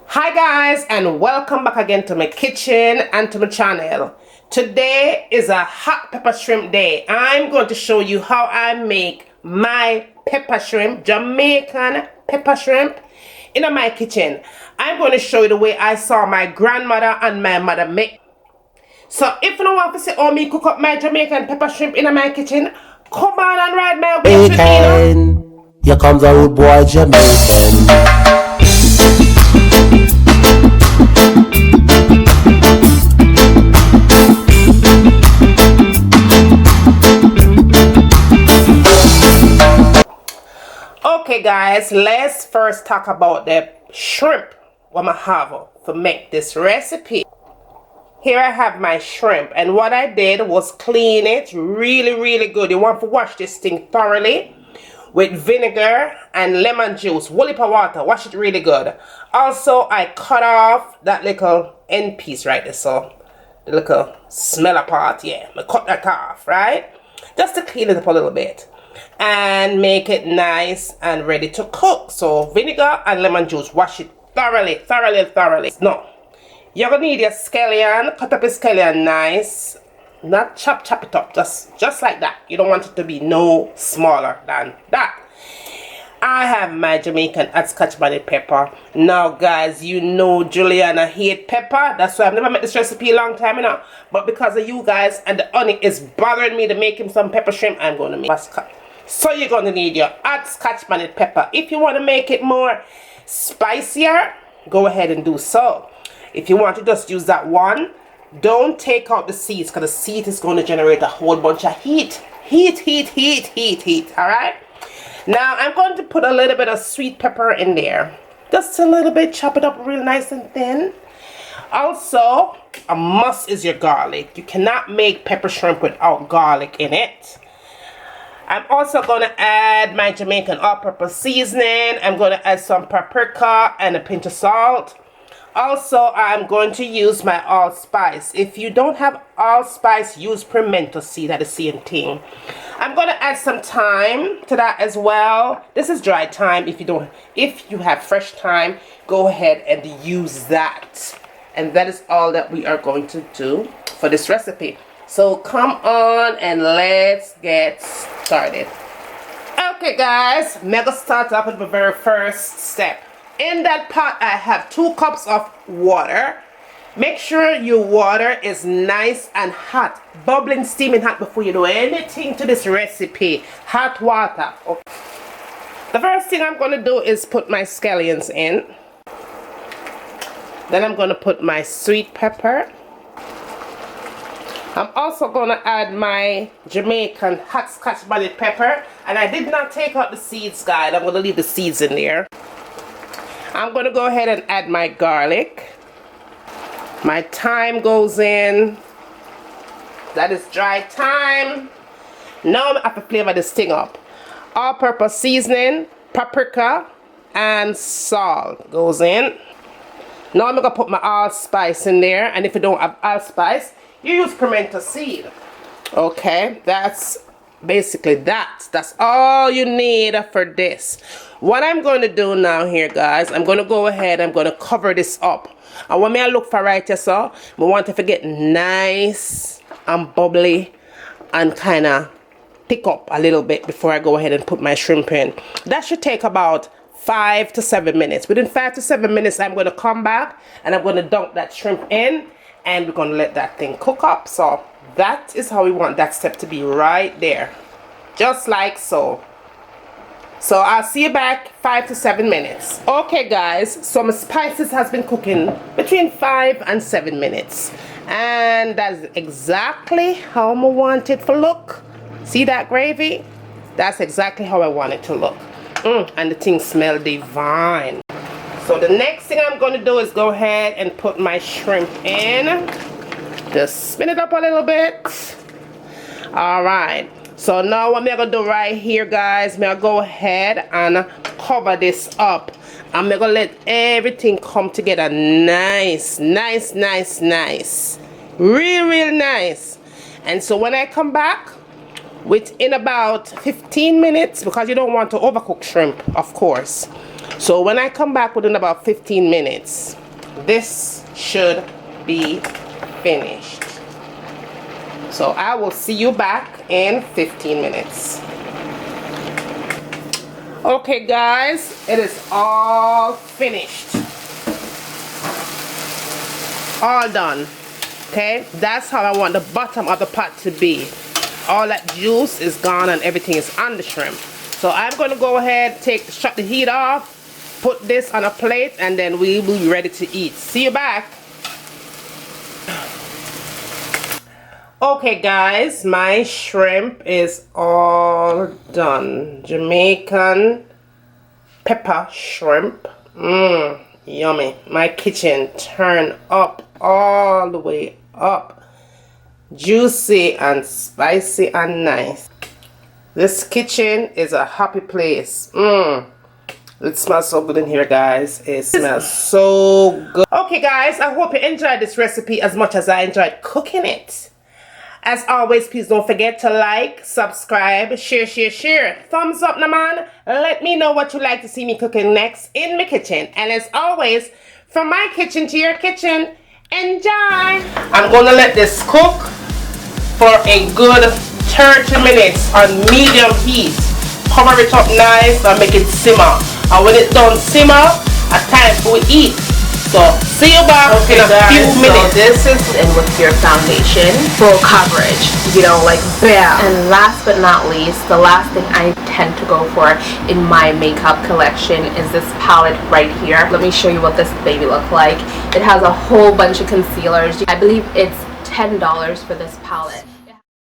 Hi guys, and welcome back again to my kitchen and to my channel. Today is a hot pepper shrimp day. I'm going to show you how I make my pepper shrimp, Jamaican pepper shrimp, in my kitchen. I'm going to show you the way I saw my grandmother and my mother make. So if you don't want to see how me cook up my Jamaican pepper shrimp in my kitchen, come on and ride my way with me. Here comes a rude boy Jamaican. Okay guys, let's first talk about the shrimp what I have to make this recipe. Here I have my shrimp, and what I did was clean it really good. You want to wash this thing thoroughly with vinegar and lemon juice, whole heap of water. Wash it really good. Also, I cut off that little end piece right there, so the little smeller part. Yeah, I cut that off, right? Just to clean it up a little bit and make it nice and ready to cook. So vinegar and lemon juice, wash it thoroughly. No, you're gonna need your scallion. Cut up your scallion nice, not chop it up, just like that. You don't want it to be no smaller than that. I have my Jamaican hot scotch bonnet pepper. Now guys, you know Juliana hate pepper. That's why I've never made this recipe a long time now. But because of you guys and the honey is bothering me to make him some pepper shrimp, I'm going to make it. So you're going to need your hot scotch bonnet pepper. If you want to make it more spicier, go ahead and do so. If you want to just use that one, don't take out the seeds, because the seed is going to generate a whole bunch of heat. Alright? Now I'm going to put a little bit of sweet pepper in there. Just a little bit, chop it up real nice and thin. Also, a must is your garlic. You cannot make pepper shrimp without garlic in it. I'm also going to add my Jamaican all-purpose seasoning. I'm going to add some paprika and a pinch of salt. Also, I'm going to use my allspice. If you don't have allspice, use PREMENTO seed. That's the same thing. I'm going to add some thyme to that as well. This is dry thyme. If you have fresh thyme, go ahead and use that. And that is all that we are going to do for this recipe. So come on and let's get started. Okay guys, I'm gonna start off with the very first step. In that pot I have 2 cups of water. Make sure your water is nice and hot, bubbling, steaming hot before you do anything to this recipe. Hot water. Okay. The first thing I'm going to do is put my scallions in. Then I'm going to put my sweet pepper. I'm also going to add my Jamaican hot scotch bonnet pepper. And I did not take out the seeds, guys. I'm going to leave the seeds in there. I'm going to go ahead and add my garlic. My thyme goes in. That is dry thyme. Now I have to flavor this thing up. All-purpose seasoning, paprika, and salt goes in. Now I'm going to put my allspice in there. And if you don't have allspice, you use pimento seed. Okay, that's basically that. That's all you need for this. What I'm going to do now here, guys, I'm going to go ahead, I'm going to cover this up. And when I look for right here, so I want it to get nice and bubbly and kind of thick up a little bit before I go ahead and put my shrimp in. That should take about 5 to 7 minutes. Within 5 to 7 minutes, I'm going to come back and I'm going to dunk that shrimp in. And we're going to let that thing cook up. So that is how we want that step to be right there. Just like so. So I'll see you back 5 to 7 minutes. Okay guys, so my spices has been cooking between 5 and 7 minutes. And that's exactly how I want it to look. See that gravy? That's exactly how I want it to look. And the thing smells divine. So the next thing I'm going to do is go ahead and put my shrimp in. Just spin it up a little bit. Alright. So now what I'm going to do right here, guys, I'm going to go ahead and cover this up. I'm going to let everything come together nice. Real nice. And so when I come back, within about 15 minutes, because you don't want to overcook shrimp, of course. So when I come back within about 15 minutes, this should be finished. So I will see you back in 15 minutes. Okay guys, it is all finished. All done. Okay, that's how I want the bottom of the pot to be. All that juice is gone and everything is on the shrimp. So I'm going to go ahead, shut the heat off, put this on a plate, and then we will be ready to eat. See you back. Okay guys, my shrimp is all done. Jamaican pepper shrimp. Yummy. My kitchen turned up all the way up. Juicy and spicy and nice. This kitchen is a happy place. It smells so good in here, guys. It smells so good. Okay guys, I hope you enjoyed this recipe as much as I enjoyed cooking it. As always, please don't forget to like, subscribe, share. Thumbs up, na man. Let me know what you like to see me cooking next in my kitchen. And as always, from my kitchen to your kitchen, enjoy. I'm gonna let this cook for a good 30 minutes on medium heat. Cover it up nice and make it simmer. And when it's done simmer, it's time for we eat. So see you back in a few minutes. So this is in with your foundation, full coverage, you know, like bam. And last but not least, the last thing I tend to go for in my makeup collection is this palette right here. Let me show you what this baby looks like. It has a whole bunch of concealers. I believe it's $10 for this palette.